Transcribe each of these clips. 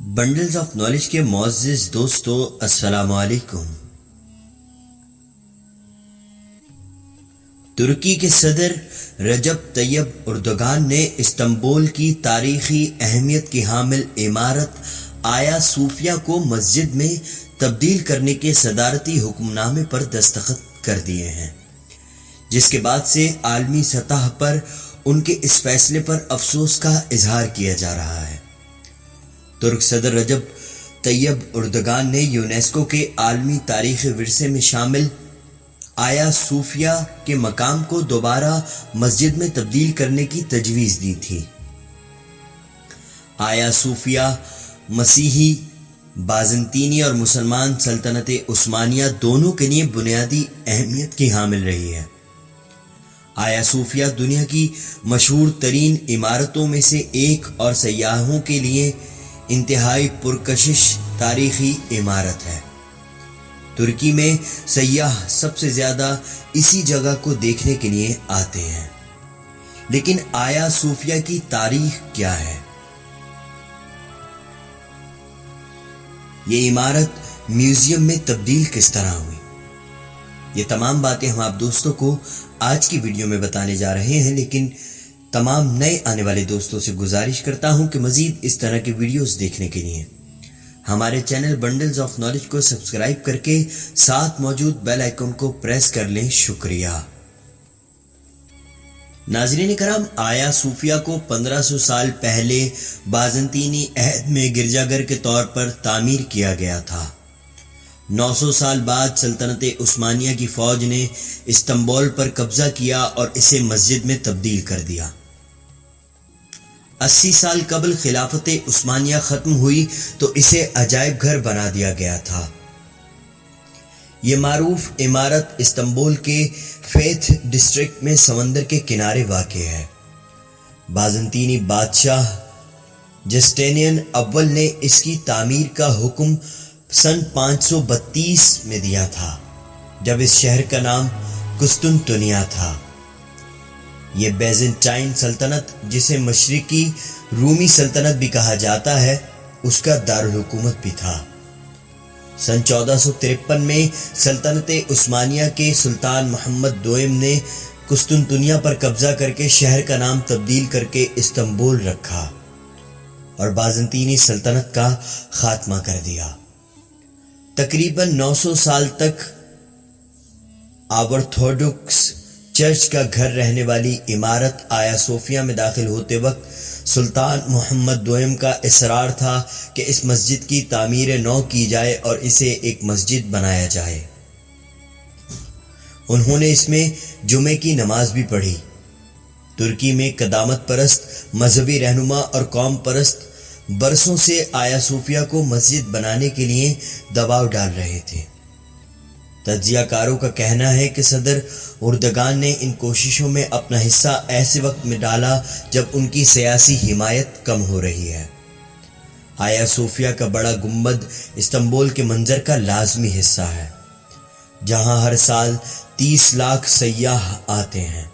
بنڈلز of knowledge کے معزز دوستو السلام علیکم۔ ترکی کے صدر رجب طیب اردوغان نے استنبول کی تاریخی اہمیت کی حامل عمارت آیا صوفیہ کو مسجد میں تبدیل کرنے کے صدارتی حکم نامے پر دستخط کر دیے ہیں، جس کے بعد سے عالمی سطح پر ان کے اس فیصلے پر افسوس کا اظہار کیا جا رہا ہے۔ ترک صدر رجب طیب اردوغان نے یونیسکو کے عالمی تاریخی ورثے میں شامل آیا صوفیہ کے مقام کو دوبارہ مسجد میں تبدیل کرنے کی تجویز دی تھی۔ آیا صوفیہ مسیحی، بازنطینی اور مسلمان سلطنت عثمانیہ دونوں کے لیے بنیادی اہمیت کی حامل رہی ہے۔ آیا صوفیہ دنیا کی مشہور ترین عمارتوں میں سے ایک اور سیاحوں کے لیے انتہائی پرکشش تاریخی عمارت ہے۔ ترکی میں سیاح سب سے زیادہ اسی جگہ کو دیکھنے کے لیے آتے ہیں، لیکن آیا صوفیہ کی تاریخ کیا ہے؟ یہ عمارت میوزیم میں تبدیل کس طرح ہوئی؟ یہ تمام باتیں ہم آپ دوستوں کو آج کی ویڈیو میں بتانے جا رہے ہیں، لیکن تمام نئے آنے والے دوستوں سے گزارش کرتا ہوں کہ مزید اس طرح کی ویڈیوز دیکھنے کے لیے ہمارے چینل بنڈلز آف نالج کو سبسکرائب کر کے ساتھ موجود بیل آئیکن کو پریس کر لیں۔ شکریہ۔ ناظرین کرام، آیا صوفیہ کو 1500 سال پہلے بازنطینی عہد میں گرجا گھر کے طور پر تعمیر کیا گیا تھا۔ 900 سال بعد سلطنت عثمانیہ کی فوج نے استنبول پر قبضہ کیا اور اسے مسجد میں تبدیل کر دیا۔ 80 سال قبل خلافت عثمانیہ ختم ہوئی تو اسے عجائب گھر بنا دیا گیا تھا۔ یہ معروف عمارت استنبول کے فیتھ ڈسٹرکٹ میں سمندر کے کنارے واقع ہے۔ بازنطینی بادشاہ جسٹینین اول نے اس کی تعمیر کا حکم سن 532 میں دیا تھا، جب اس شہر کا نام قسطنطنیہ تھا۔ یہ بیزنٹائن سلطنت، جسے مشرقی رومی سلطنت بھی کہا جاتا ہے، اس کا دارالحکومت بھی تھا۔ سن 1453 میں سلطنت عثمانیہ کے سلطان محمد دوئم نے قسطنطنیہ پر قبضہ کر کے شہر کا نام تبدیل کر کے استنبول رکھا اور بازنطینی سلطنت کا خاتمہ کر دیا۔ تقریباً 900 سال تک آرتھوڈوکس چرچ کا گھر رہنے والی عمارت آیا صوفیہ میں داخل ہوتے وقت سلطان محمد دوئم کا اصرار تھا کہ اس مسجد کی تعمیر نو کی جائے اور اسے ایک مسجد بنایا جائے۔ انہوں نے اس میں جمعے کی نماز بھی پڑھی۔ ترکی میں قدامت پرست مذہبی رہنما اور قوم پرست برسوں سے آیا صوفیہ کو مسجد بنانے کے لیے دباؤ ڈال رہے تھے۔ تجزیہ کاروں کا کہنا ہے کہ صدر اردوغان نے ان کوششوں میں اپنا حصہ ایسے وقت میں ڈالا جب ان کی سیاسی حمایت کم ہو رہی ہے۔ آیا صوفیہ کا بڑا گنبد استنبول کے منظر کا لازمی حصہ ہے، جہاں ہر سال 30 لاکھ سیاح آتے ہیں۔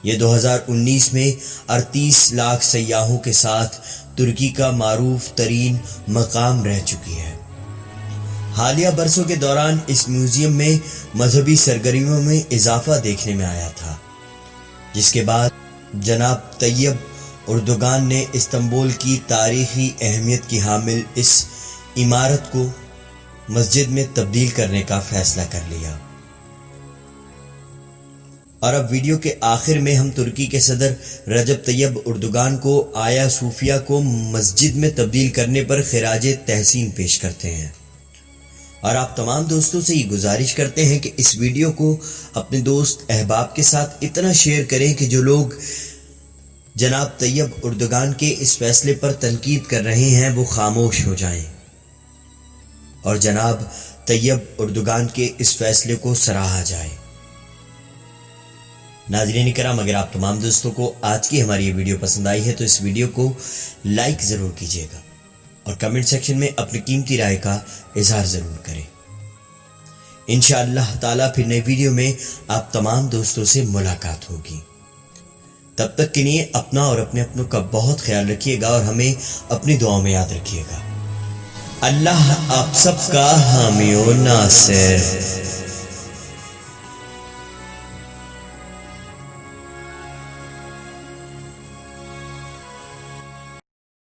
یہ 2019 میں 38 لاکھ سیاحوں کے ساتھ ترکی کا معروف ترین مقام رہ چکی ہے۔ حالیہ برسوں کے دوران اس میوزیم میں مذہبی سرگرمیوں میں اضافہ دیکھنے میں آیا تھا، جس کے بعد جناب طیب اردوغان نے استنبول کی تاریخی اہمیت کی حامل اس عمارت کو مسجد میں تبدیل کرنے کا فیصلہ کر لیا۔ اور اب ویڈیو کے آخر میں ہم ترکی کے صدر رجب طیب اردوغان کو آیا صوفیہ کو مسجد میں تبدیل کرنے پر خراج تحسین پیش کرتے ہیں، اور آپ تمام دوستوں سے یہ گزارش کرتے ہیں کہ اس ویڈیو کو اپنے دوست احباب کے ساتھ اتنا شیئر کریں کہ جو لوگ جناب طیب اردوغان کے اس فیصلے پر تنقید کر رہے ہیں وہ خاموش ہو جائیں اور جناب طیب اردوغان کے اس فیصلے کو سراہا جائے۔ ناظرین کرام، اگر آپ تمام دوستوں کو آج کی ہماری یہ ویڈیو پسند آئی ہے تو اس ویڈیو کو لائک ضرور کیجیے گا اور کمنٹ سیکشن میں اپنی قیمتی رائے کا اظہار ضرور کریں۔ انشاءاللہ تعالیٰ پھر نئی ویڈیو میں آپ تمام دوستوں سے ملاقات ہوگی۔ تب تک کے لیے اپنا اور اپنے اپنوں کا بہت خیال رکھیے گا اور ہمیں اپنی دعاؤں میں یاد رکھیے گا۔ اللہ آپ سب کا حامی و ناصر.